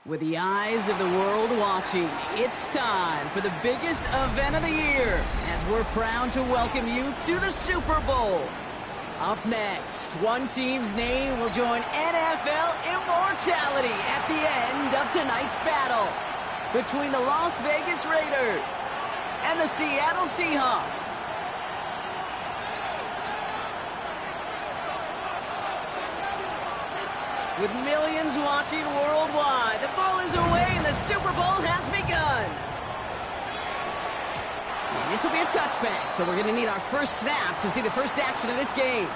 With the eyes of the world watching, it's time for the biggest event of the year as we're proud to welcome you to the Super Bowl. Up next, one team's name will join NFL immortality at the end of tonight's battle between the Las Vegas Raiders and the Seattle Seahawks. With millions watching worldwide, the ball is away and the Super Bowl has begun. And this will be a touchback, so we're going to need our first snap to see the first action of this game.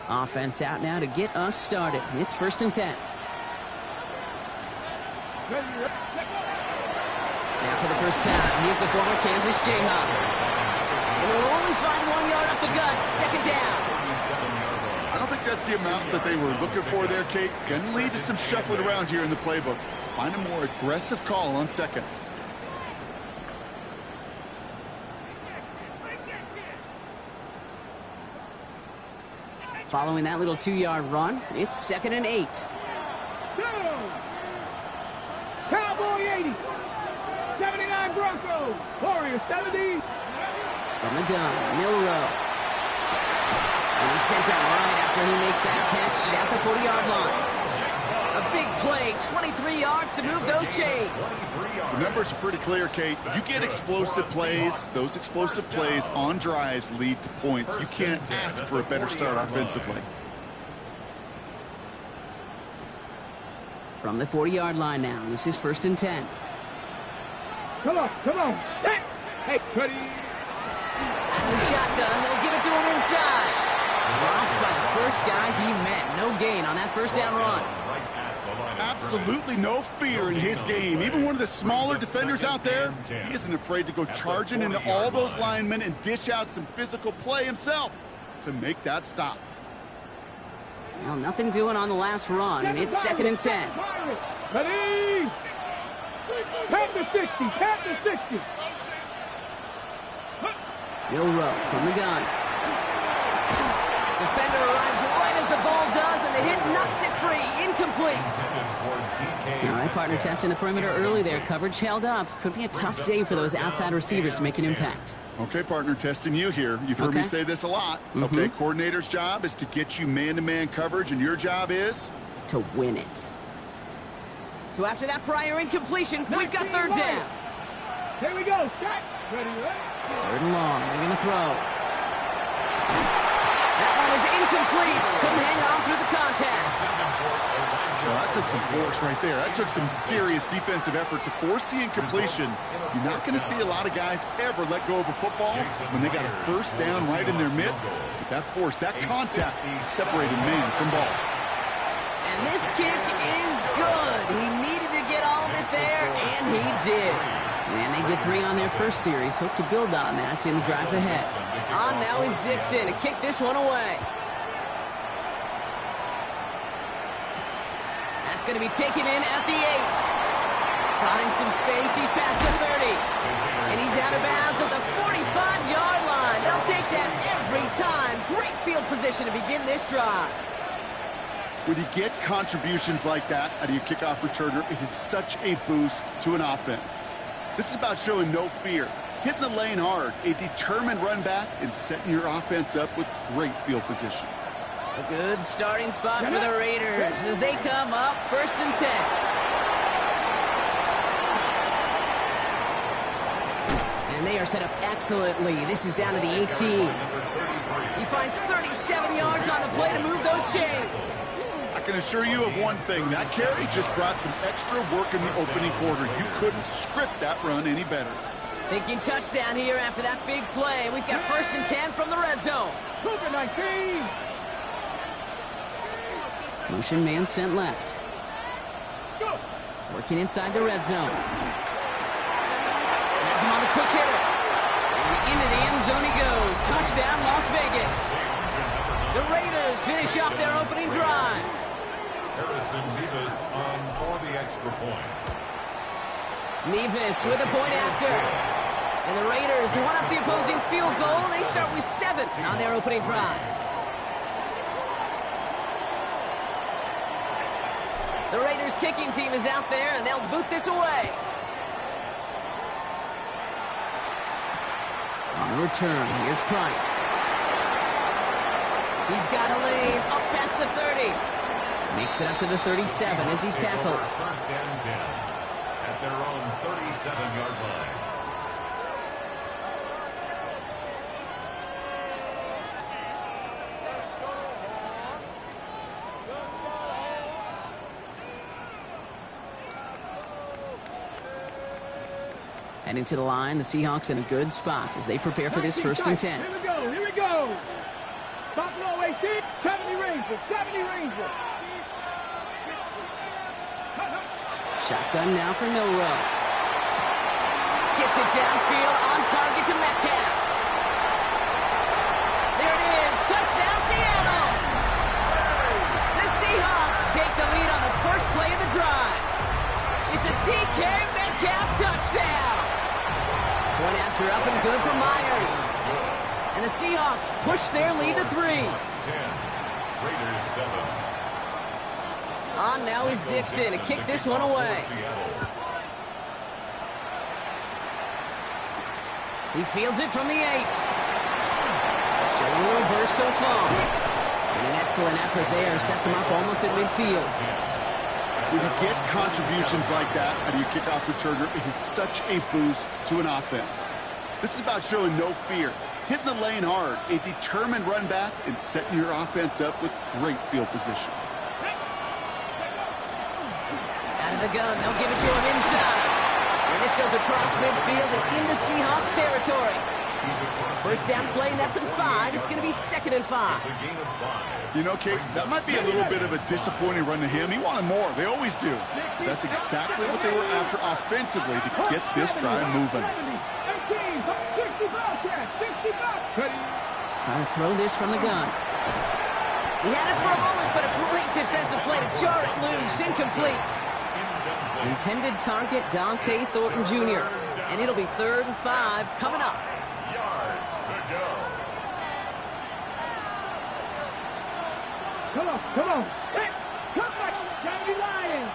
Offense out now to get us started. It's 1st and 10. Now for the first time, here's the former Kansas Jayhawk. And they'll only find 1 yard up the gut. 2nd down. I don't think that's the amount that they were looking for there, Kate. Can lead to some shuffling around here in the playbook. Find a more aggressive call on 2nd. Following that little 2-yard run, it's 2nd and 8. Cowboy 80. 79 Broncos. Warriors 70. From the gun, Milrow. And he's sent out right after he makes that catch at the 40-yard line. A big play, 23 yards to move those chains. The numbers are pretty clear, Kate. You get explosive plays. Those explosive plays on drives lead to points. You can't ask for a better start offensively. From the 40-yard line now, this is 1st and 10. Come on. Set. Hey, ready. Out of the shotgun, they'll give it to him inside. Dropped by the first guy he met. No gain on that first down run. Absolutely no fear in his game. Even one of the smaller defenders out there, he isn't afraid to go charging into all those linemen and dish out some physical play himself to make that stop. Well, nothing doing on the last run. It's 2nd and 10. Ready. Tap the 60. Milrow from the gun. Defender arrives right as the ball does, and the hit knocks it free. Incomplete. All right, partner, testing the perimeter early there. Coverage held up. Could be a tough day for those outside receivers to make an impact. Okay, partner, testing you here. You've heard me say this a lot. Okay, coordinator's job is to get you man-to-man coverage, and your job is? To win it. So after that prior incompletion, we've got 3rd down. Here we go. Set. Ready. 3rd and long. They're going to throw. That one is incomplete. Couldn't hang on through the contact. Well, that took some force right there. That took some serious defensive effort to force the incompletion. You're not going to see a lot of guys ever let go of a football when they got a 1st down right in their midst. But that force, that contact, separated man from ball. And this kick is good. He needed to get all of it there, and he did. And they get 3 on their first series. Hope to build on that in the drives ahead. On now is Dixon to kick this one away. That's going to be taken in at the 8. Finds some space. He's past the 30. And he's out of bounds at the 45-yard line. They'll take that every time. Great field position to begin this drive. When you get contributions like that out of your kickoff returner, it is such a boost to an offense. This is about showing no fear, hitting the lane hard, a determined run back, and setting your offense up with great field position. A good starting spot for the Raiders as they come up 1st and 10. And they are set up excellently. This is down to the 18. He finds 37 yards on the play to move those chains. I can assure you of one thing. That carry just brought some extra work in the opening quarter. You couldn't script that run any better. Thinking touchdown here after that big play. We've got 1st and 10 from the red zone. 19. Motion man sent left. Working inside the red zone. Has him on the quick hitter. And into the end zone he goes. Touchdown, Las Vegas. The Raiders finish off their opening drive. Harrison Mevis on for the extra point. Mevis with a point after. And the Raiders, who won up the opposing field goal, they start with 7 on their opening drive. The Raiders kicking team is out there, and they'll boot this away. On the return, here's Price. He's got a lane up past the 30. Makes it up to the 37 as he's tackled. First and 10 at their own 37-yard line. Heading to the line, the Seahawks in a good spot as they prepare for this 1st and 10. Here we go. Buffalo 18, 70 Rangers, 70 Rangers. Shotgun now for Milrow. Gets it downfield, on target to Metcalf. There it is, touchdown Seattle. The Seahawks take the lead on the first play of the drive. It's a DK Metcalf touchdown. Point after up and good for Myers. And the Seahawks push their lead to 3. 10, Raiders 7. On now is Dixon to kick this one away. He fields it from the 8. Showing a little burst so far. And an excellent effort there. Sets him up almost at midfield. When you get contributions like that out of your kickoff returner, it is such a boost to an offense. This is about showing no fear, hitting the lane hard, a determined run back, and setting your offense up with great field position. Out of the gun, they'll give it to him inside. And this goes across midfield and into Seahawks territory. First down play, nets him 5. It's going to be 2nd and 5. You know, Kate, that might be a little bit of a disappointing run to him. He wanted more. They always do. That's exactly what they were after offensively to get this drive moving. Trying to throw this from the gun. He had it for a moment, but a great defensive play to jar it loose. Incomplete. Intended target, Dante Thornton Jr. And it'll be 3rd and 5 coming up. Yards to go. Come on. Come on, gotta be lying.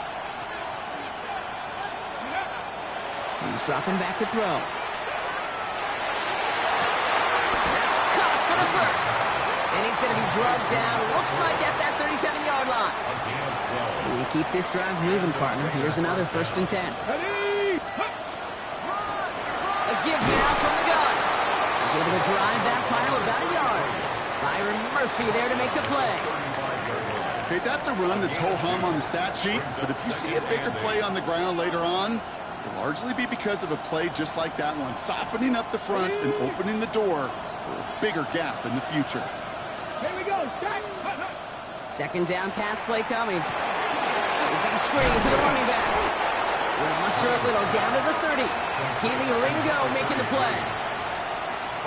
He's dropping back to throw. That's caught for the first. And he's going to be drugged down, looks like at that 37-yard line. We keep this drive moving, partner. Here's another 1st and 10. Ready? A give now from the gun. He's able to drive that pile about a yard. Byron Murphy there to make the play. Okay, that's a run that's ho-hum on the stat sheet, but if you see a bigger play on the ground later on, it'll largely be because of a play just like that one, softening up the front and opening the door for a bigger gap in the future. Here we go. 2nd down pass play coming. We've got a screen to the running back. We'll muster a little down to the 30. Keely Ringo making the play.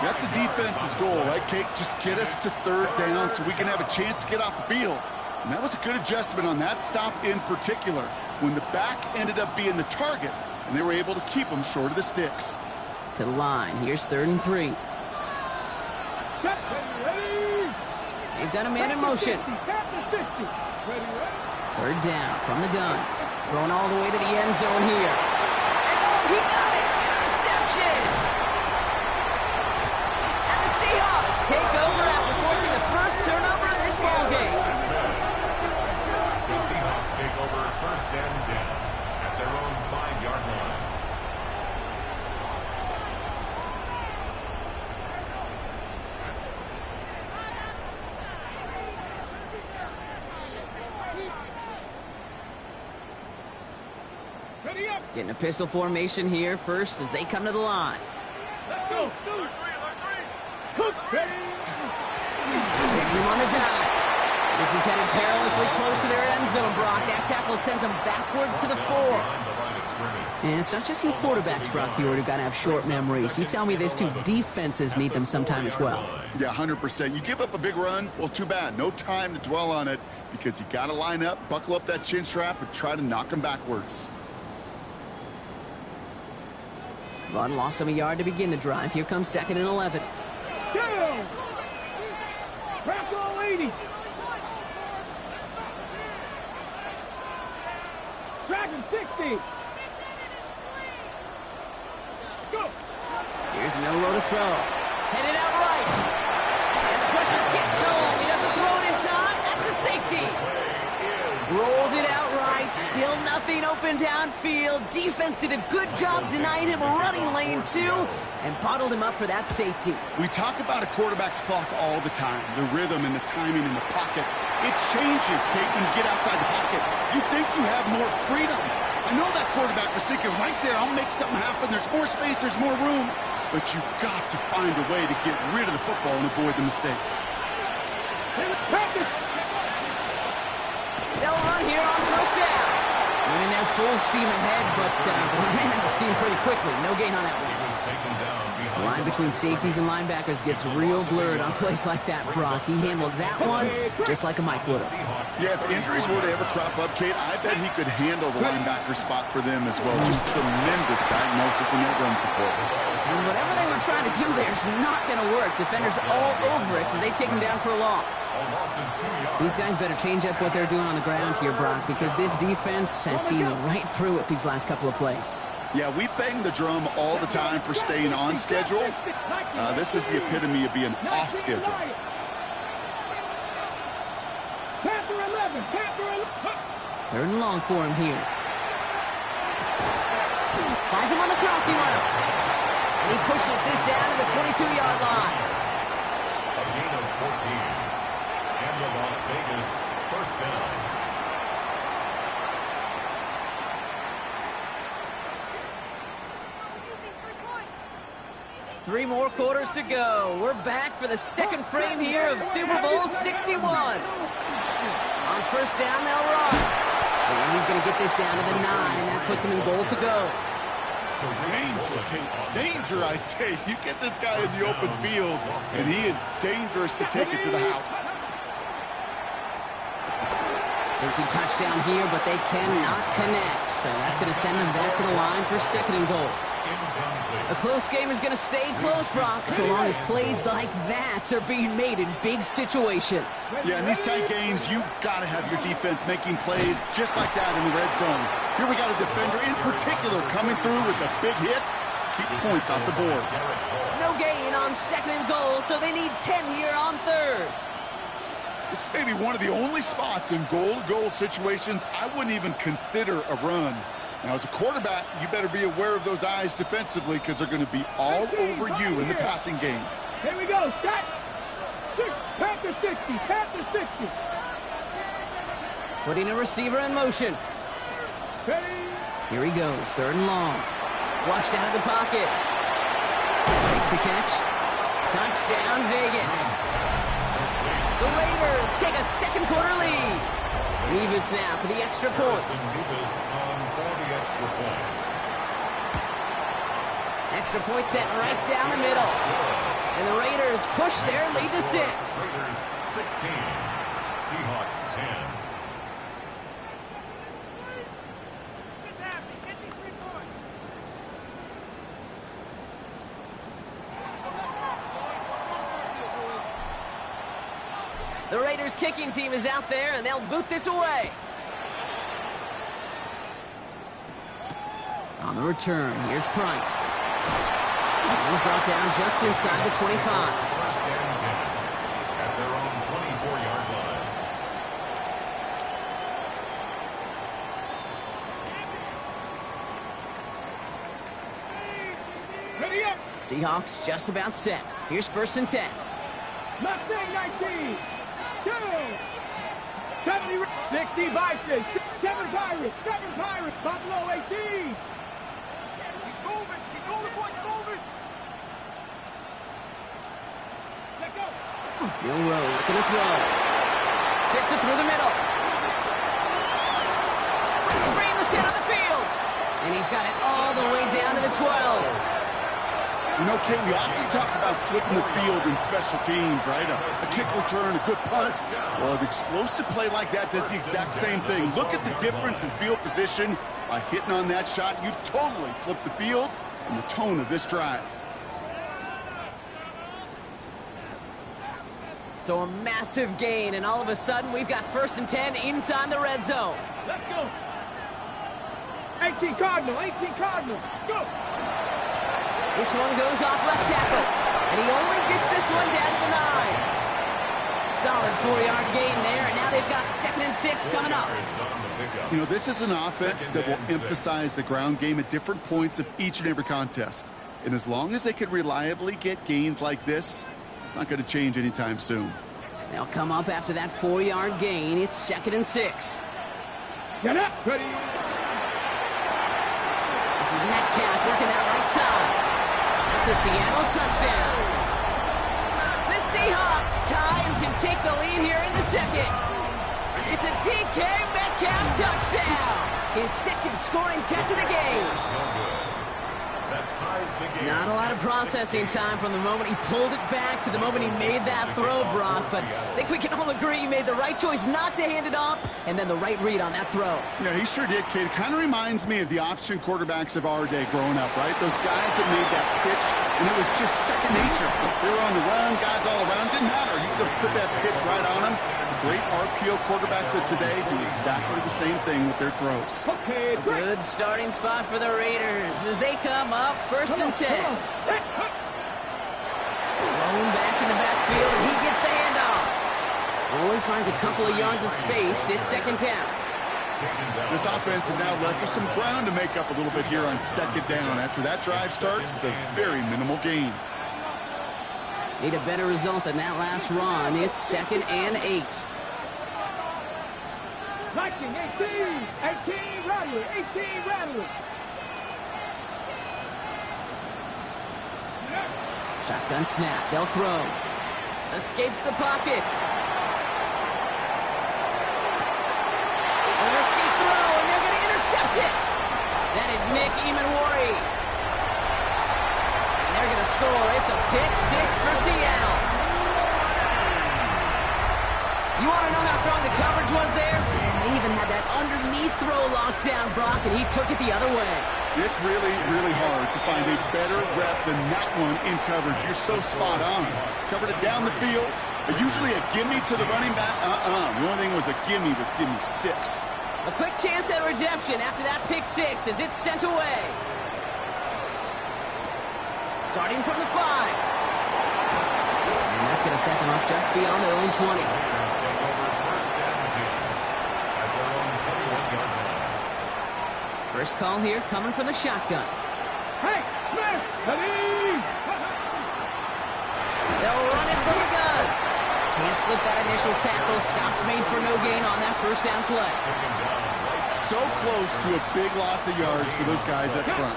That's a defense's goal, right, Kate? Just get us to 3rd down so we can have a chance to get off the field. And that was a good adjustment on that stop in particular, when the back ended up being the target, and they were able to keep him short of the sticks. To the line. Here's 3rd and 3. They've got a man in motion. 3rd down from the gun. Thrown all the way to the end zone here. And oh, he got it! Interception! And the Seahawks take over after forcing the first turnover of this ballgame. The Seahawks take over 1st and 10 at their own 5-yard line. Getting a pistol formation here first as they come to the line. Let's go. Taking him on the dive. This is headed perilously close to their end zone, Brock. That tackle sends him backwards to the 4. On the line of scrimmage. And it's not just you quarterbacks, Brock, here who got to have short memories. You tell me these two defenses need them sometime as well. Yeah, 100%. You give up a big run, well, too bad. No time to dwell on it because you got to line up, buckle up that chin strap, and try to knock them backwards. Run lost him a yard to begin the drive. Here comes 2nd and 11. Down. Crack all 80. Dragon 60. Go. Here's Milrow to throw. Headed out right. And the pressure gets home. He doesn't throw it in time. That's a safety. Rolled it out right. Still nothing open downfield. Defense did a good job denying him running lane 2 and bottled him up for that safety. We talk about a quarterback's clock all the time, the rhythm and the timing in the pocket. It changes, Kate, when you get outside the pocket. You think you have more freedom. I know that quarterback was thinking right there, I'll make something happen. There's more space, there's more room. But you got to find a way to get rid of the football and avoid the mistake. They'll run here on 1st down. Went in there full steam ahead, but he ran out of steam pretty quickly. No gain on that one. The line between safeties and linebackers gets real blurred on plays like that, Brock. He handled that one just like a Mike would have. Yeah, if injuries were to ever crop up, Kate, I bet he could handle the linebacker spot for them as well. Just tremendous diagnosis in that run support. And whatever they were trying to do there is not going to work. Defenders all over it, so they take him down for a loss. These guys better change up what they're doing on the ground here, Brock, because this defense has seen right through it these last couple of plays. Yeah, we bang the drum all the time for staying on schedule. This is the epitome of being off schedule. Panther 11. Panther 11. 3rd and long for him here. Finds him on the crossing route. And he pushes this down to the 22-yard line. A gain of 14. And the Las Vegas 1st down. Three more quarters to go. We're back for the second frame here of Super Bowl 61. On 1st down, they'll run. And he's going to get this down to the 9. That puts him in goal to go. Danger, Kate. Danger, I say. You get this guy in the open field, and he is dangerous to take it to the house. Thinking touchdown here, but they cannot connect. So that's going to send them back to the line for 2nd and goal. A close game is going to stay close, Brock, so long as plays like that are being made in big situations. Yeah, in these tight games, you got to have your defense making plays just like that in the red zone. Here we got a defender in particular coming through with a big hit to keep points off the board. No gain on 2nd and goal, so they need 10 here on 3rd. This may be one of the only spots in goal-to-goal situations I wouldn't even consider a run. Now, as a quarterback, you better be aware of those eyes defensively because they're going to be all over you in the passing game. Here we go. Set. Panther 60. Panther 60. Putting a receiver in motion. Ready. Here he goes. 3rd and long. Flushed out of the pocket. Makes the catch. Touchdown, Vegas. The Raiders take a 2nd quarter lead. Revis now for the extra point. Extra point set right down the middle. And the Raiders push their lead to 6. Raiders 16. Seahawks 10. The Raiders kicking team is out there, and they'll boot this away. On the return, here's Price. He's brought down just inside the 25. 1st and 10 at their own 24-yard line. Ready up. Seahawks just about set. Here's 1st and 10. Left side 19. 2. 70. 60 by 6. 7 Pirates. 7 Pirates. Buffalo 18. Milrow looking to throw. Fits it through the middle. Breaks free in the center of the field. And he's got it all the way down to the 12. You know, Kate, we often talk about flipping the field in special teams, right? A kick return, a good punt. Well, an explosive play like that does the exact same thing. Look at the difference in field position. By hitting on that shot, you've totally flipped the field and the tone of this drive. So a massive gain, and all of a sudden, we've got 1st and 10 inside the red zone. Let's go. 18 Cardinal, 18 Cardinal. Go. This one goes off left tackle, and he only gets this one down to the 9. Solid 4-yard gain there, and now they've got 2nd and 6 coming up. You know, this is an offense that will emphasize the ground game at different points of each and every contest. And as long as they can reliably get gains like this, it's not going to change anytime soon. They'll come up after that 4-yard gain. It's 2nd and 6. Get up. Ready. This is Metcalf working that right side. It's a Seattle touchdown. The Seahawks tie and can take the lead here in the 2nd. It's a DK Metcalf touchdown. His 2nd scoring catch of the game. Not a lot of processing time from the moment he pulled it back to the moment he made that throw, Brock. But I think we can all agree he made the right choice not to hand it off, and then the right read on that throw. Yeah, he sure did, kid. Kind of reminds me of the option quarterbacks of our day growing up, right? Those guys that made that pitch, and it was just second nature. They were on the run, guys all around. Didn't matter. He's going to put that pitch right on them. Great RPO quarterbacks of today do exactly the same thing with their throws. Okay, good starting spot for the Raiders as they come up 1st and 10. Rolling back in the backfield, and he gets the handoff. Only finds a couple of yards of space. It's 2nd down. This offense is now left with some ground to make up a little bit here on 2nd down after that drive starts with a very minimal gain. Need a better result than that last run. It's 2nd and 8. 19, 18, 18, Rattler, 18, Rattler. Shotgun snap, they'll throw. Escapes the pocket. A risky throw, and they're going to intercept it. That is Nick Emanwari. And they're going to score. It's a pick 6 for Seattle. You want to know how strong the coverage was there? And they even had that underneath throw locked down, Brock, and he took it the other way. It's really, really hard to find a better rep than that one in coverage. You're so spot on. Covered it down the field. Usually a gimme to the running back. The only thing was a gimme 6. A quick chance at redemption after that pick 6 as it's sent away. Starting from the 5. And that's going to set them up just beyond their own 20. First call here coming from the shotgun. Hey, Smith, please. They'll run it from the gun. Can't slip that initial tackle. Stops made for no gain on that 1st down play. So close to a big loss of yards for those guys up front.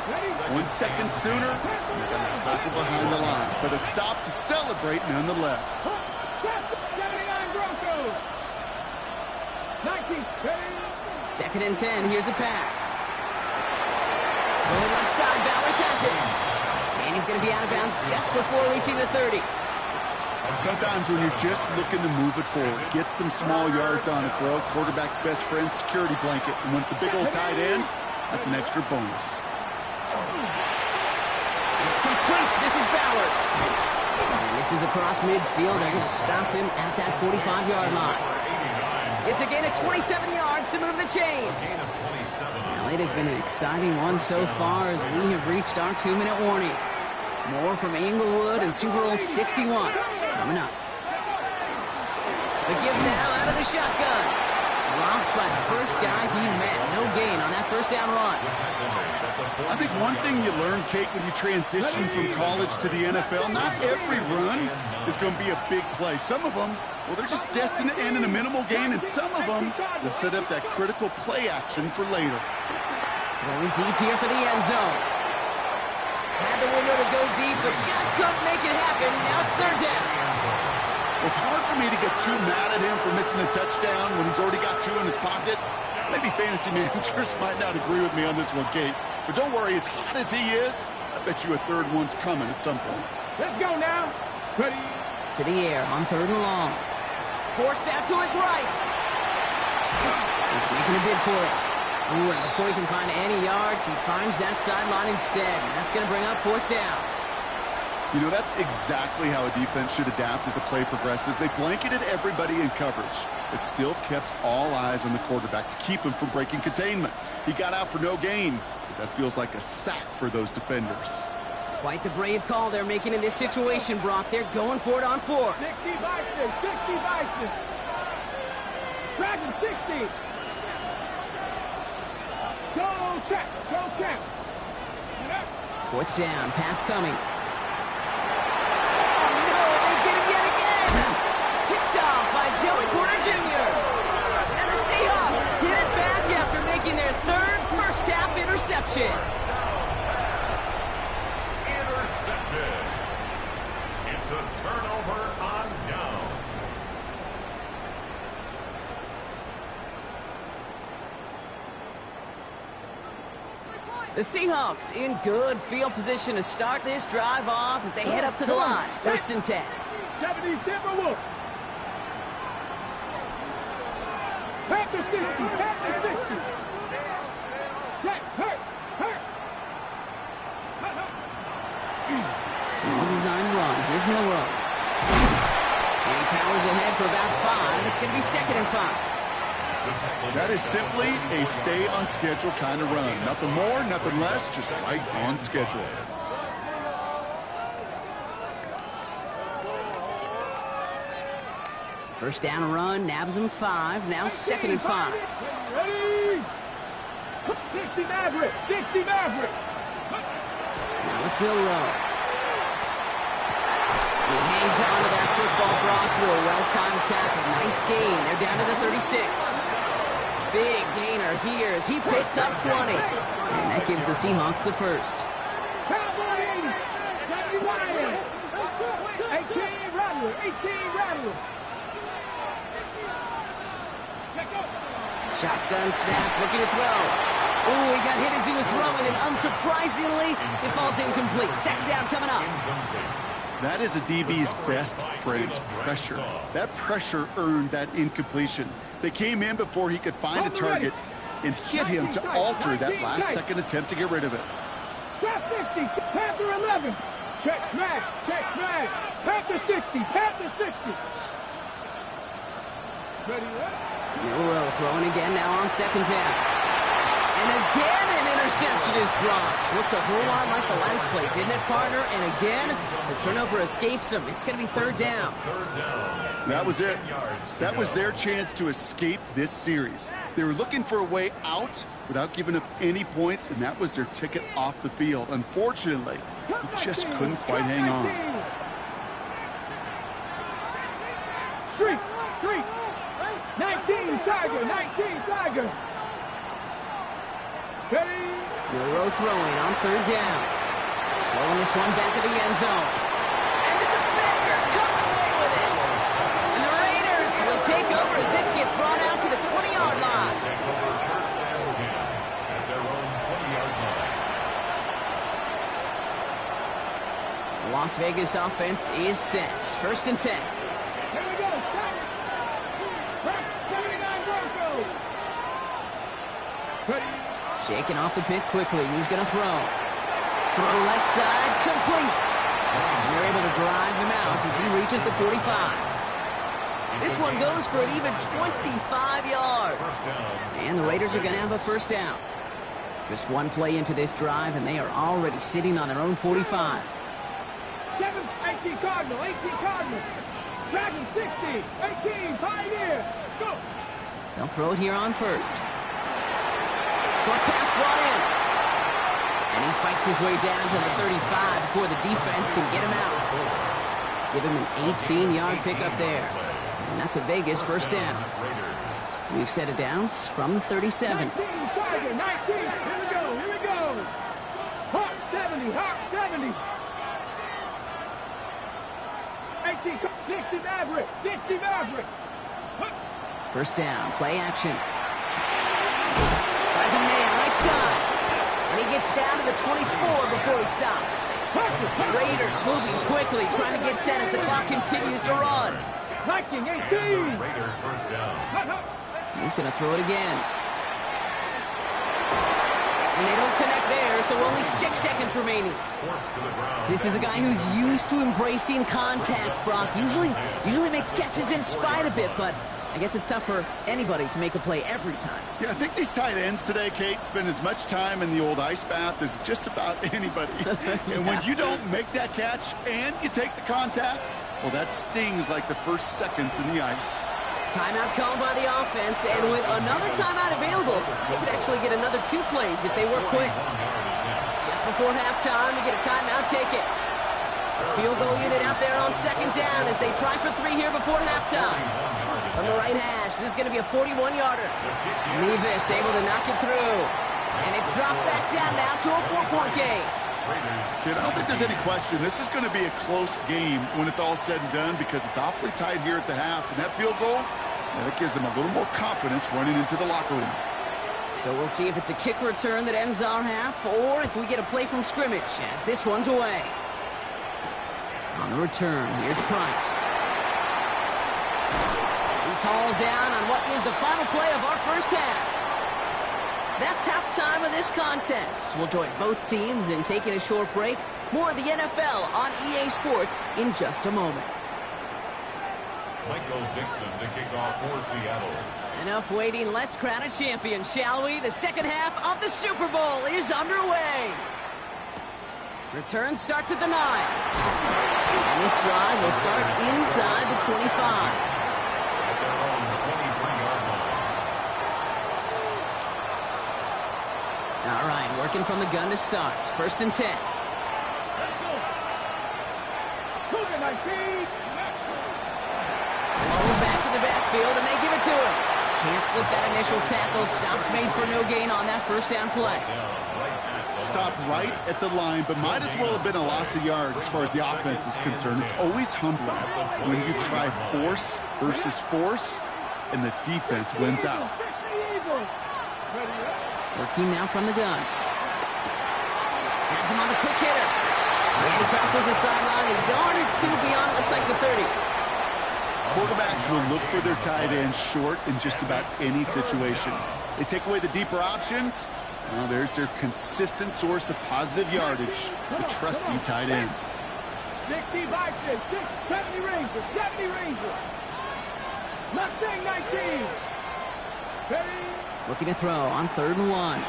1 second sooner, they're going to tackle behind the line. But a stop to celebrate nonetheless. 79 Broncos. 19, 2nd and 10. Here's a pass. Going left side, Bowers has it. And he's going to be out of bounds just before reaching the 30. Sometimes when you're just looking to move it forward, get some small yards on a throw, quarterback's best friend, security blanket. And when it's a big old tight end, that's an extra bonus. It's complete. This is Bowers. And this is across midfield. They're going to stop him at that 45-yard line. It's a gain of 27 yards to move the chains. Well, it has been an exciting one so far as we have reached our 2-minute warning. More from Inglewood and Super Bowl 61 coming up. The give now out of the shotgun. Dropped by the first guy he met. No gain on that 1st down run. I think one thing you learn, Kate, when you transition from college to the NFL, not every run is going to be a big play. Some of them, well, they're just destined to end in a minimal gain, and some of them will set up that critical play action for later. Going deep here for the end zone. Had the window to go deep, but just couldn't make it happen. Now it's 3rd down. It's hard for me to get too mad at him for missing a touchdown when he's already got 2 in his pocket. Maybe fantasy managers might not agree with me on this one, Kate. But don't worry, as hot as he is, I bet you a third one's coming at some point. Let's go now. Ready? To the air on 3rd and long. Forced out to his right. He's making a bid for it. Ooh, and before he can find any yards, he finds that sideline instead. That's going to bring up 4th down. You know, that's exactly how a defense should adapt as the play progresses. They blanketed everybody in coverage, but still kept all eyes on the quarterback to keep him from breaking containment. He got out for no gain, but that feels like a sack for those defenders. Quite the brave call they're making in this situation, Brock. They're going for it on 4. 60 Bison, 60 Bison. Dragon 60. Go check, go check. 4th down, pass coming. Oh, no, they get him yet again. Picked off by Joey Porter Jr. And the Seahawks get it back after making their 3rd first-half interception. Intercepted. It's a turnover on downs. The Seahawks in good field position to start this drive off as they head up to the line. 1st and 10. 70 Timberwolves. Panther 60, Panther 60. Check, hurt. Well-designed run. Here's Milrow. And he powers ahead for about 5. It's going to be 2nd and 5. That is simply a stay-on-schedule kind of run. Nothing more, nothing less, just right on schedule. First down run, nabs him 5. Now 2nd and 5. Ready? 60 Maverick, 60 Maverick. Now it's Milrow. He hangs on to that football, Brock, through a well-timed tackle. Nice gain. They're down to the 36. Big gainer here as he picks up 20. And that gives the Seahawks the first. Cowboys, Johnny Ryan. 18 Rattler, 18 Rattler. Shotgun snap, looking to throw. Ooh, he got hit as he was throwing, and unsurprisingly, it falls incomplete. 2nd down coming up. That is a DB's best friend, pressure. That pressure earned that incompletion. They came in before he could find a target and hit him to alter that last-second attempt to get rid of it. Trap 50, Panther 11. Check smash, Panther 60, Panther 60. Ready, Milrow throwing again now on 2nd down. And again an interception is dropped. Looked a whole lot like the last play, didn't it, partner? And again, the turnover escapes him. It's going to be 3rd down. That was it. That was their chance to escape this series. They were looking for a way out without giving up any points, and that was their ticket off the field. Unfortunately, he just couldn't quite hang on. Street, 19 Tiger. Ready? Milrow throwing on 3rd down. Throwing this one back of the end zone. And the defender comes away with it. And the Raiders will take over as this gets brought out to the 20-yard line. Take over 1st and 10 at their own 20-yard line. The Las Vegas offense is set. 1st and 10. Here we go. 79 Broncos. Ready? Shaking off the pick quickly. He's going to throw. Throw left side, complete. And they're able to drive him out as he reaches the 45. This one goes for an even 25 yards. And the Raiders are going to have a 1st down. Just one play into this drive, and they are already sitting on their own 45. 18 Cardinal. Dragon 60, 18 Pioneer. Go. They'll throw it here on 1st. Short pass brought in. And he fights his way down to the 35 before the defense can get him out. Give him an 18-yard pickup there. And that's a Vegas 1st down. We've set it downs from the 37. 19 Tiger, 19. Here we go. Hawk 70. 18, 60 Maverick. 60 Maverick. 1st down, play action. Finds a man right side. And he gets down to the 24 before he stops. Raiders moving quickly, trying to get set as the clock continues to run. Viking 18. Raiders first down. He's going to throw it again. And they don't connect there, so only 6 seconds remaining. Forced to the ground. This is a guy who's used to embracing contact, Brock. Usually makes catches in spite of it, but I guess it's tough for anybody to make a play every time. Yeah, I think these tight ends today, Kate, spend as much time in the old ice bath as just about anybody. And when you don't make that catch and you take the contact, well, that stings like the first seconds in the ice. Timeout called by the offense, and with another timeout available, they could actually get another 2 plays if they work quick. Just before halftime, to get a timeout, take it. Field goal unit out there on 2nd down as they try for 3 here before halftime. From the right hash, this is going to be a 41-yarder. Nevis able to knock it through. And it's dropped back down now to a 4-point game. Kid, I don't think there's any question. This is going to be a close game when it's all said and done because it's awfully tight here at the half. And that field goal, that gives them a little more confidence running into the locker room. So we'll see if it's a kick return that ends our half or if we get a play from scrimmage as this one's away. On the return, here's Price. He's hauled down on what is the final play of our first half. That's halftime of this contest. We'll join both teams in taking a short break. More of the NFL on EA Sports in just a moment. Michael Dixon to kick off for Seattle. Enough waiting. Let's crown a champion, shall we? The second half of the Super Bowl is underway. Return starts at the 9. And this drive will start inside the 25. At their own 23-yard line. All right, working from the gun to start. 1st and 10. Cougar 19. Ball back in the backfield, and they give it to him. Can't slip that initial tackle. Stops made for no gain on that 1st down play. Stopped right at the line, but might as well have been a loss of yards as far as the offense is concerned. It's always humbling when you try force versus force, and the defense wins out. Working now from the gun. Has him on the quick hitter. And he crosses the sideline a yard or 2 beyond, looks like the 30. Quarterbacks will look for their tight end short in just about any situation. They take away the deeper options. Well, there's their consistent source of positive yardage, the trusty tight end. 60 Vikings, 70 Rangers, 70 Rangers. Mustang 19. Looking to throw on 3rd and 1. Oh,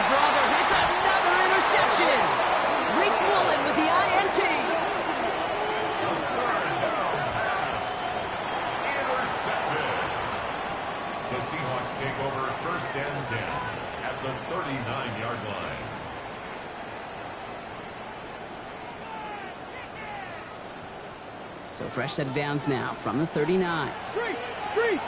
brother, it's another interception. Rick Woolen with the INT. Intercepted. The Seahawks take over 1st and 10 at the 39-yard line. So fresh set of downs now from the 39. Street.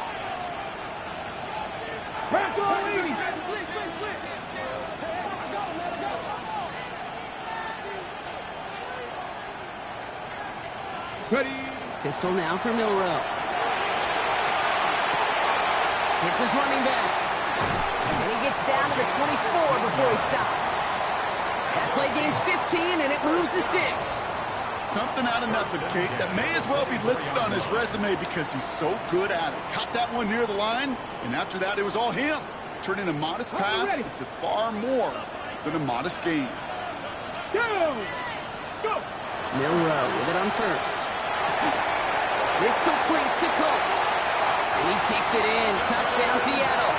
Ready. Pistol now for Milrow. Hits his running back. And he gets down to the 24 before he stops. That play gains 15, and it moves the sticks. Something out of nothing, Kate, that may as well be listed on his resume because he's so good at it. Caught that one near the line, and after that, it was all him. Turning a modest pass into far more than a modest gain. Go. Milrow with it on 1st. This complete to Colt. And he takes it in. Touchdown, Seattle.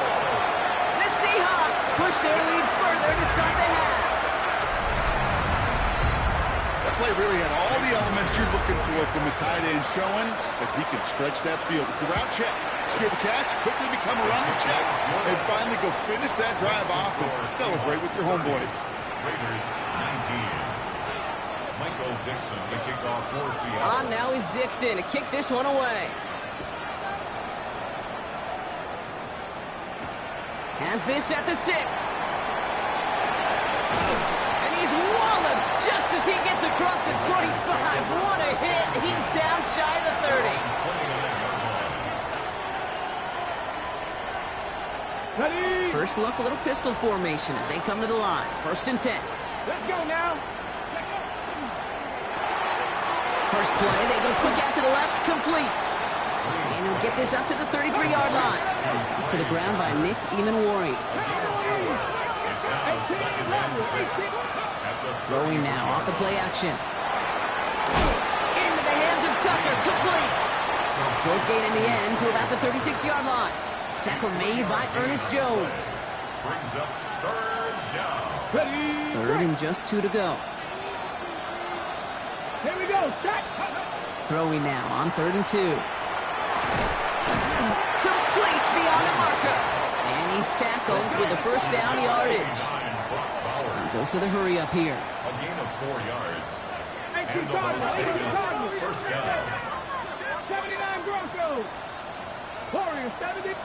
The Seahawks push their lead further to start the half. That play really had all the elements you're looking for from a tight end, showing that he can stretch that field. With the route check, skip a catch, quickly become a running check, and finally go finish that drive off and celebrate with your homeboys. Raiders 19. Michael Dixon to kick off for Seattle. On now is Dixon to kick this one away. Has this at the 6. And he's walloped just as he gets across the 25. What a hit. He's down shy of the 30. 29-yard line. Ready. First look, a little pistol formation as they come to the line. 1st and 10. Let's go now. First play, they go quick out to the left, complete. And he'll get this up to the 33-yard line. To the ground by Nick Emanwari. Throwing now off the play action. Into the hands of Tucker, complete. Short gain in the end to about the 36-yard line. Tackle made by Ernest Jones. Brings up 3rd down. 3rd and just 2 to go. Here we go. Shot. Throwing now on 3rd and 2. Complete beyond the marker. And he's tackled with the first down yardage. And dose of the hurry up here. A gain of 4 yards. And the 18 Las Vegas Cardinals. first down. 79 Broncos. Warriors 70.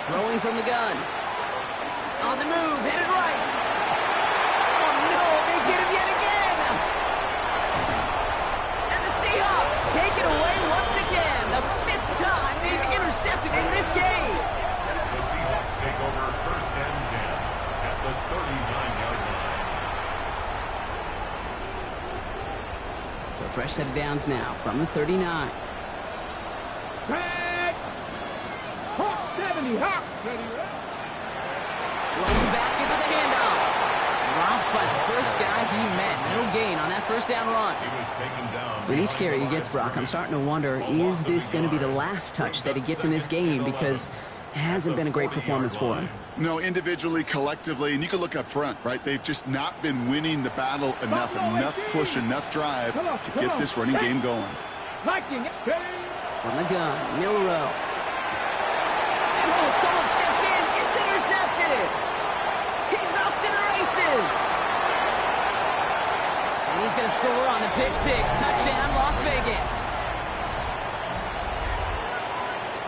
Throwing from the gun. On the move, headed right. Oh no, they get him yet again. And the Seahawks take it away once again. The 5th time they've intercepted in this game. The Seahawks take over 1st and 10 at the 39-yard line. So fresh set of downs now from the 39. Back. Hawk 70. Hawk. Looking back, gets the handoff. Dropped by the first guy he met. No gain on that first down run. He was taken down. With each carry he gets, Brock, I'm starting to wonder, is this going to be the last touch that he gets in this game? Because it hasn't been a great performance for him. No, individually, collectively, and you can look up front, right? They've just not been winning the battle enough push, enough drive to get this running game going. Liking it. From the gun, Milrow. And oh, someone stepped in. It's intercepted. He's off to the races. And he's going to score on the pick 6. Touchdown, Las Vegas.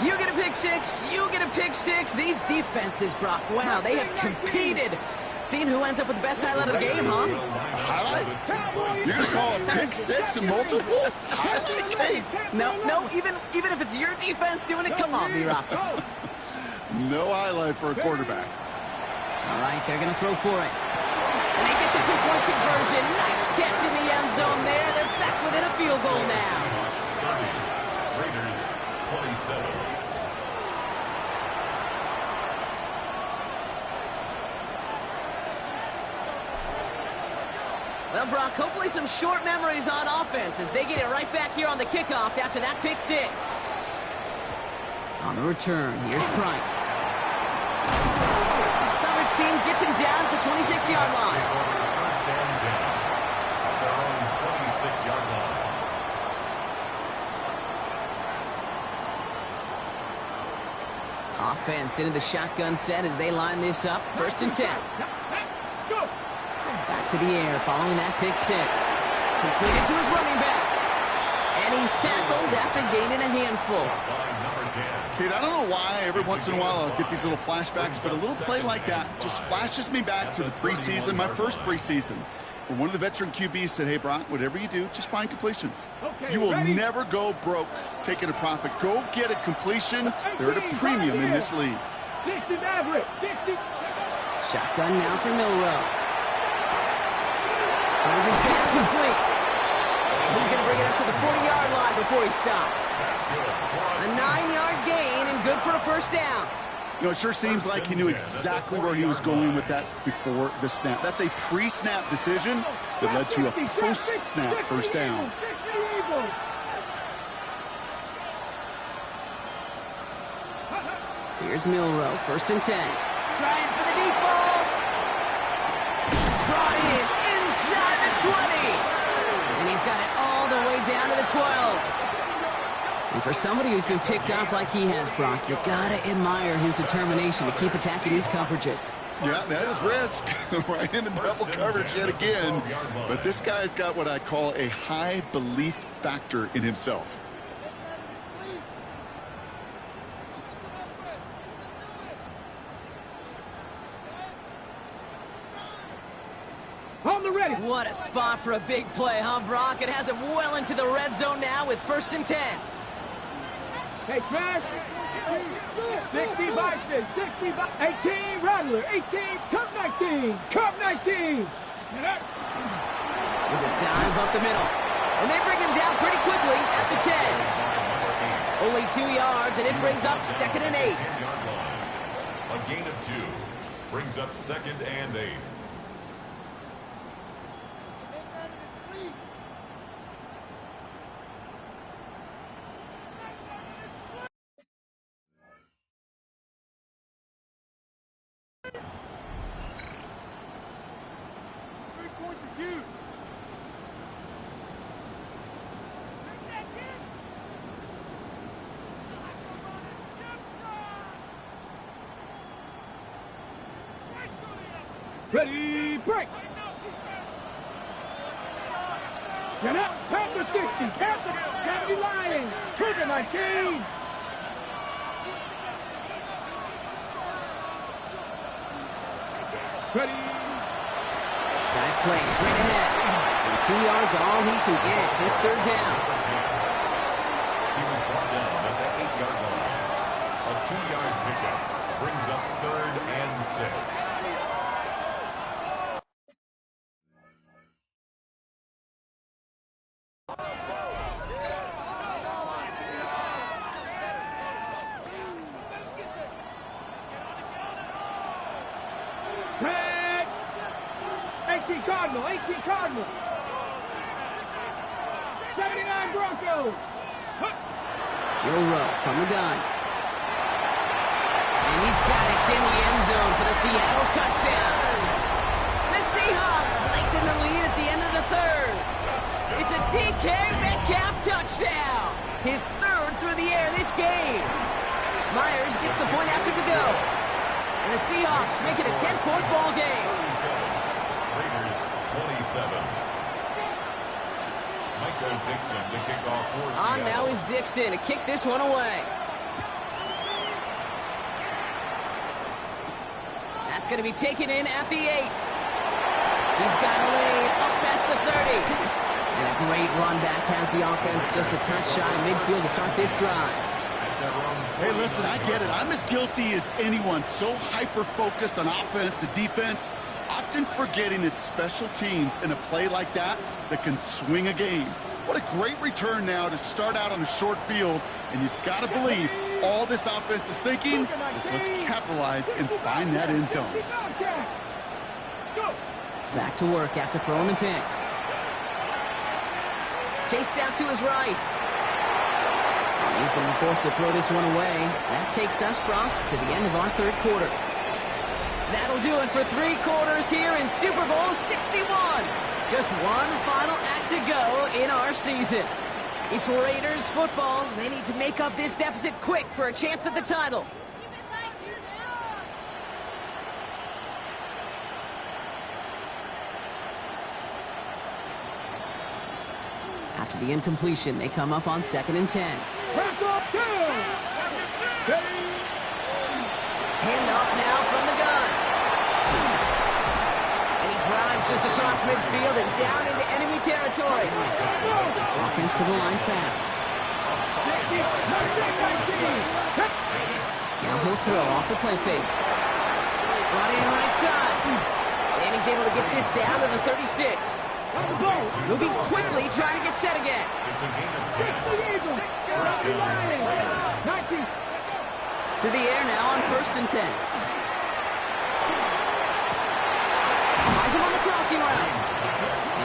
You get a pick 6. You get a pick 6. These defenses, Brock, wow, they have competed. Seeing who ends up with the best highlight of the game, huh? Highlight? You're going to call a pick 6 and multiple? Highlight? No, even if it's your defense doing it, come on, B-Rock. No highlight for a quarterback. All right, they're going to throw for it. And they get the 2-point conversion. Nice catch in the end zone there. They're back within a field goal now. Raiders 27. Well, Brock, hopefully some short memories on offense as they get it right back here on the kickoff after that pick 6. On the return, here's Price. Coverage team gets him down at the 26-yard line. First and 10 at their own 26-yard line. Offense into the shotgun set as they line this up. 1st and 10. Back to the air following that pick 6. Completed to his running back. And he's tackled after gaining a handful. Kate, I don't know why every once in a while I'll get these little flashbacks, but a little play like that just flashes me back to the preseason, my first preseason, where one of the veteran QBs said, hey, Brock, whatever you do, just find completions. You will never go broke taking a profit. Go get a completion. They're at a premium in this league. Shotgun now for Milrow. Finds his pass complete. And he's going to bring it up to the 40-yard line before he stopped. A 9-yard gain and good for a first down. You know, it sure seems like he knew exactly where he was going with that before the snap. That's a pre-snap decision that led to a post-snap first down. Here's Milrow, 1st and 10. Trying for the deep ball. Brought in inside the 20. And he's got it all the way down to the 12. And for somebody who's been picked off like he has, Brock, you gotta admire his determination to keep attacking these coverages. Yeah, that is risk. Right into double coverage yet again. But this guy's got what I call a high belief factor in himself. On the ready. What a spot for a big play, huh, Brock? It has him well into the red zone now with 1st and 10. Hey, Trash. 60 Bison, 60 18, Rattler, 18, Cup 19, Cup 19. There's a dive up the middle. And they bring him down pretty quickly at the 10. Only 2 yards, and it brings up 2nd and 8. A gain of 2 brings up 2nd and 8. Ready, break! Get up, past the 60, past the 70 Lions, trigger 19! Ready! Dive play straight ahead. And 2 yards are all he can get. It's 3rd down. He was brought down at the 8-yard line. A 2-yard pickup brings up 3rd and 6. Red! 18 Cardinal, 18 Cardinal! 79 Broncos! Rowe from the gun. And he's got it in the end zone for the Seattle touchdown. The Seahawks lengthen the lead at the end of the 3rd. It's a DK Metcalf touchdown. His 3rd through the air this game. Myers gets the point after the go. And the Seahawks make it a 10-point ball game. Raiders 27. Michael Dixon to kick off for Seattle. On now is Dixon to kick this one away. That's going to be taken in at the 8. He's got a lead up past the 30. And a great run back has the offense just a touch shy of midfield to start this drive. Hey, listen, I get it. I'm as guilty as anyone. So hyper-focused on offense and defense, often forgetting it's special teams in a play like that that can swing a game. What a great return now to start out on a short field, and you've got to believe all this offense is thinking is let's capitalize and find that end zone. Back to work after throwing the pick. Chased out to his right. He's going to be forced to throw this one away. That takes us, Brock, to the end of our 3rd quarter. That'll do it for 3 quarters here in Super Bowl 61. Just one final act to go in our season. It's Raiders football. They need to make up this deficit quick for a chance at the title. After the incompletion, they come up on 2nd and 10. Handoff now from the gun. And he drives this across midfield and down into enemy territory. Offense to the line fast. Now he'll throw off the play fake. Brought in right side. And he's able to get this down to the 36. Moving quickly, trying to get set again. It's a gain of 10. First down, Raiders. To the air now on 1st and 10. Finds him on the crossing route.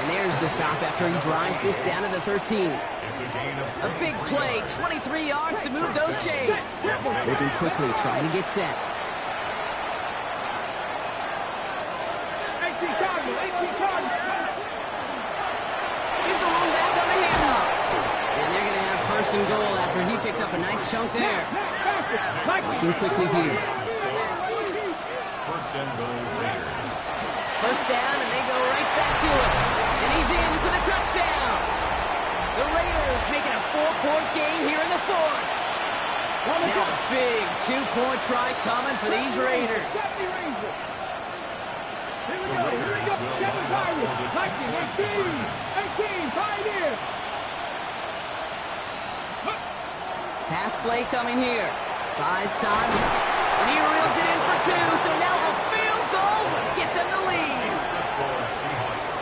And there's the stop after he drives this down to the 13. It's a gain of 3. A big play, 23 yards to move those chains. Moving quickly, trying to get set. 18 Cardinal, 18 Cardinal. Here's the long back on the handoff. And they're going to have 1st and goal after he picked up a nice chunk there. Working quickly here. 1st and goal, Raiders. 1st down, and they go right back to it. And he's in for the touchdown. The Raiders making a 4-point game here in the 4th. Now a big 2-point try coming for these Raiders. Pass play coming here. Buys time. And he reels it in for two. So now a field goal would get them the lead. The score, Seahawks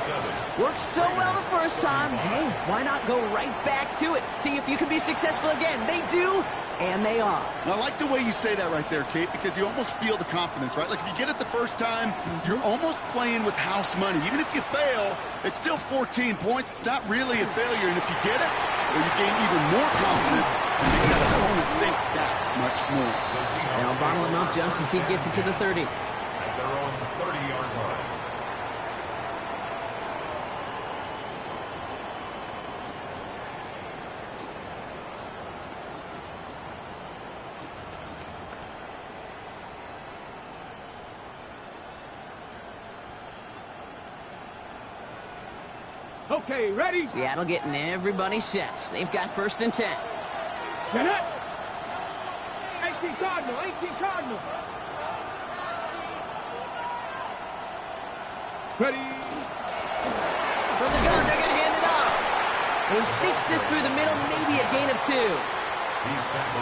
37. Worked so well the first time. Hey, why not go right back to it? See if you can be successful again. They do, and they are. I like the way you say that right there, Kate, because you almost feel the confidence, right? Like if you get it the first time, you're almost playing with house money. Even if you fail, it's still 14 points. It's not really a failure. And if you get it, well, you gain even more confidence and make that opponent think that much more. Now bottle him up just as he gets it to the 30. At their own 30-yard line. Okay, ready? Seattle getting everybody set. They've got 1st and 10. Get it. 18 Cardinal, 18 Cardinal. Ready? From the gun, they're going to hand it off. And he sneaks this through the middle, maybe a gain of 2.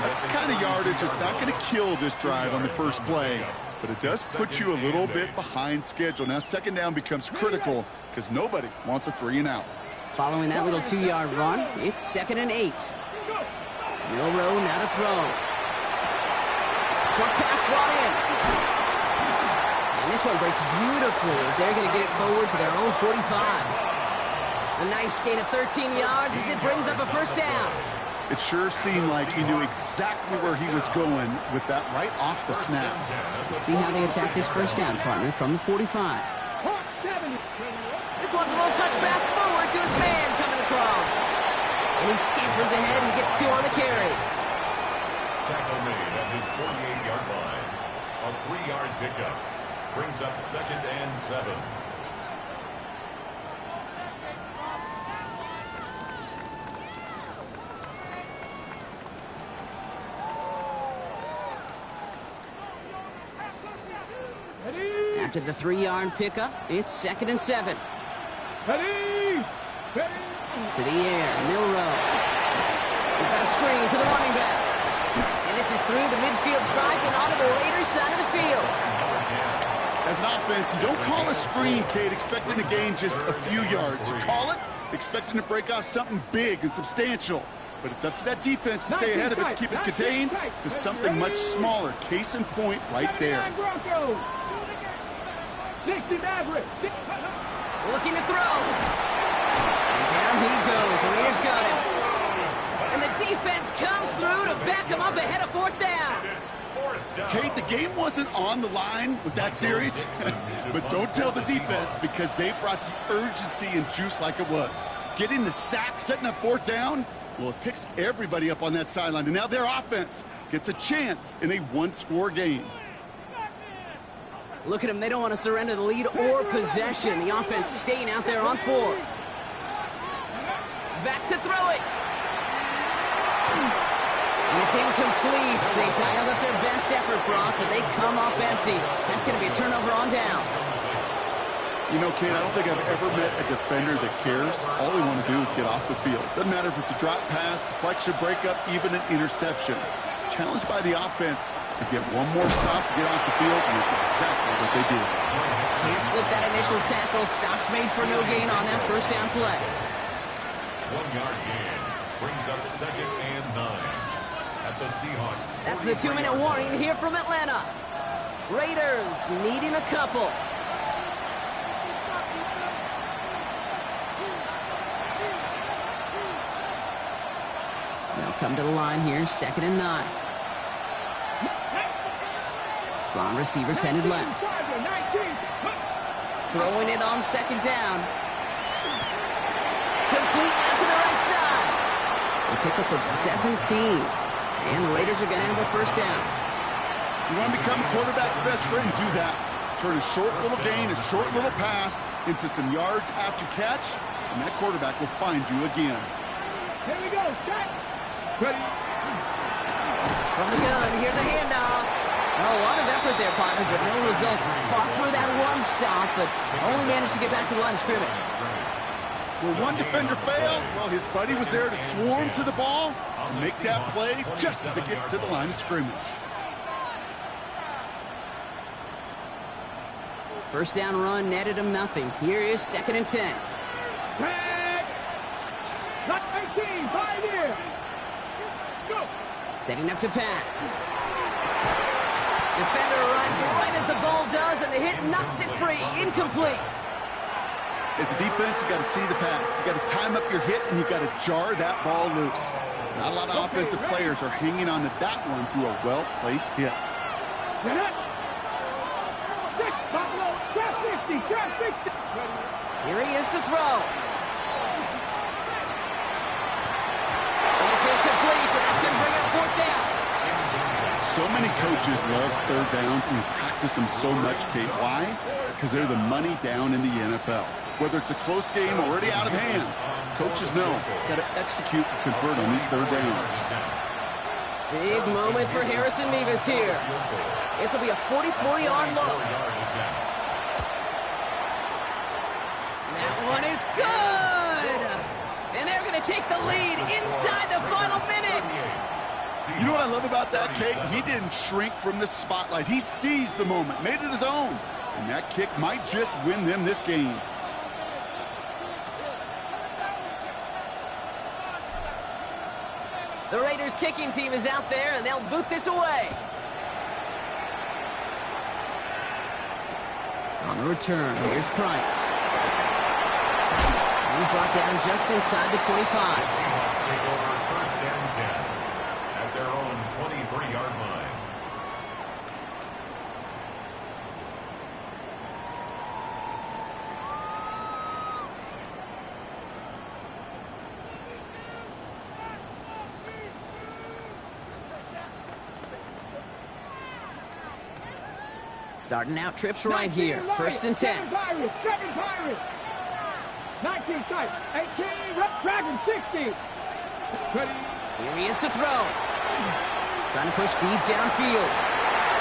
That's the kind of yardage it's not going to kill this drive on the first play, but it does put you a little bit behind schedule. Now 2nd down becomes critical because nobody wants a 3 and out. Following that little 2-yard run, it's 2nd and 8. Milrow now to throw. Short pass brought in. And this one breaks beautifully as they're going to get it forward to their own 45. A nice gain of 13 yards as it brings up a 1st down. It sure seemed like he knew exactly where he was going with that right off the snap. Let's see how they attack this 1st down, partner, from the 45. This one's a little touch pass forward to his man coming across. And he scampers ahead and gets 2 on the carry. Tackle made at his 48-yard line. A 3-yard pickup. Brings up 2nd and 7. After the 3-yard pickup, it's 2nd and 7. Ready? Ready? To the air, Milrow. We've got a screen to the running back. And this is through the midfield stripe and onto the Raiders' side of the field. As an offense, you don't call a screen, Kate, expecting to gain just a few yards. You call it expecting to break off something big and substantial. But it's up to that defense to stay ahead of it, to keep it contained to something much smaller. Case in point right there. 60 Maverick. Looking to throw. And down he goes. Raiders got him. And the defense comes through to back him up ahead of 4th down. Kate, the game wasn't on the line with that series, but don't tell the defense because they brought the urgency and juice like it was. Getting the sack, setting up 4th down, well, it picks everybody up on that sideline. And now their offense gets a chance in a 1-score game. Look at them. They don't want to surrender the lead or possession. The offense staying out there on 4. Back to throw it. And it's incomplete. They dialed up their best effort, Brock, but they come up empty. That's going to be a turnover on downs. You know, Kate, I don't think I've ever met a defender that cares. All they want to do is get off the field. Doesn't matter if it's a drop pass, deflection, breakup, even an interception. Challenged by the offense to get one more stop to get off the field, and it's exactly what they did. Can't slip that initial tackle. Stops made for no gain on that 1st down play. 1-yard gain brings up 2nd and 9 at the Seahawks. That's the 2-minute warning here from Atlanta. Raiders needing a couple. They'll come to the line here, 2nd and 9. Slot receivers headed left. Throwing it on 2nd down. Complete out to the right side. A pickup of 17. And the Raiders are going to have a 1st down. You want to become a quarterback's best friend, do that. Turn a short little gain, a short little pass into some yards after catch, and that quarterback will find you again. Here we go. Set. Ready. From the gun, here's a handoff. Well, a lot of effort there, partner, but no results. Fought through that 1 stop, but only managed to get back to the line of scrimmage. Where one defender failed, well, his buddy was there to swarm to the ball and make that play just as it gets to the line of scrimmage. First down run netted him nothing. Here is 2nd and 10. Tag. Not 19. 5 here. Go. Setting up to pass. Defender runs right as the ball does, and the hit knocks it free. Incomplete. As a defense, you got to see the pass. You got to time up your hit, and you got to jar that ball loose. Not a lot of offensive players are hanging on to that one through a well-placed hit. Get it. 6, Buffalo. Grab 60. Grab 60. Here he is to throw. And it's incomplete, so that's him bring up 4th down. So many coaches love 3rd downs, and we practice them so much, Kate. Why? Because they're the money down in the NFL. Whether it's a close game already out of hand, coaches know got to execute and convert on these 3rd downs. Big moment for Harrison Mevis here. This will be a 44-yard look. That one is good. And they're going to take the lead inside the final minute. You know what I love about that, Kate? He didn't shrink from the spotlight. He seized the moment, made it his own. And that kick might just win them this game. The Raiders kicking team is out there, and they'll boot this away. On the return, here's Price. He's brought down just inside the 25. Seahawks take over 1st and 10 at their own 23-yard line. Starting out trips right here. 1st and 10. 7 Pirates. 19 tight. 18. Dragon 60. Ready. Here he is to throw. Trying to push deep downfield.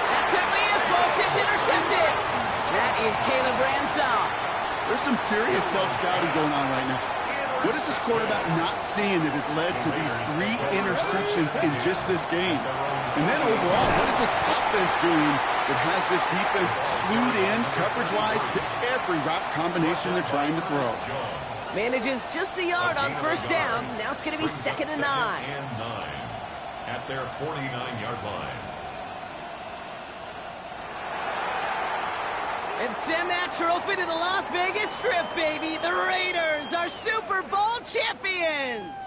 That could be it, folks. It's intercepted. That is Caleb Ransaw. There's some serious self-scouting going on right now. What is this quarterback not seeing that has led to these 3 interceptions in just this game? And then overall, what is this offense doing that has this defense clued in coverage-wise to every route combination they're trying to throw? Manages just a yard on 1st down. Now it's going to be 2nd and 9. At their 49-yard line. And send that trophy to the Las Vegas Strip, baby. The Raiders are Super Bowl champions.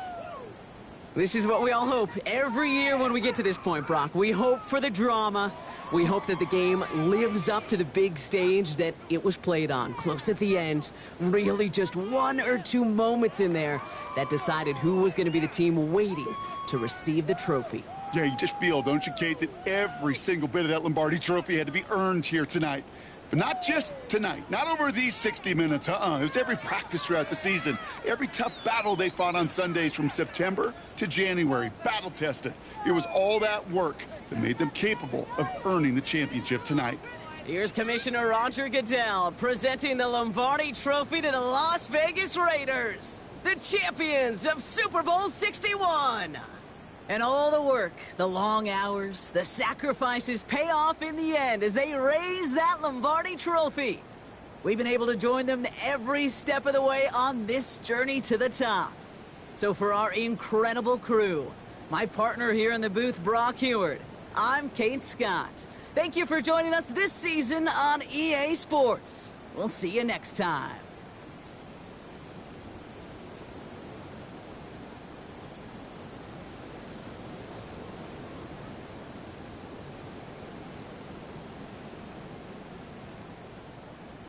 This is what we all hope every year when we get to this point, Brock. We hope for the drama. We hope that the game lives up to the big stage that it was played on. Close at the end. Really just 1 or 2 moments in there that decided who was going to be the team waiting to receive the trophy. Yeah, you just feel, don't you, Kate, that every single bit of that Lombardi trophy had to be earned here tonight. But not just tonight, not over these 60 minutes, It was every practice throughout the season, every tough battle they fought on Sundays from September to January, battle tested. It was all that work that made them capable of earning the championship tonight. Here's Commissioner Roger Goodell presenting the Lombardi Trophy to the Las Vegas Raiders, the champions of Super Bowl 61. And all the work, the long hours, the sacrifices pay off in the end as they raise that Lombardi Trophy. We've been able to join them every step of the way on this journey to the top. So for our incredible crew, my partner here in the booth, Brock Heward, I'm Kate Scott. Thank you for joining us this season on EA Sports. We'll see you next time.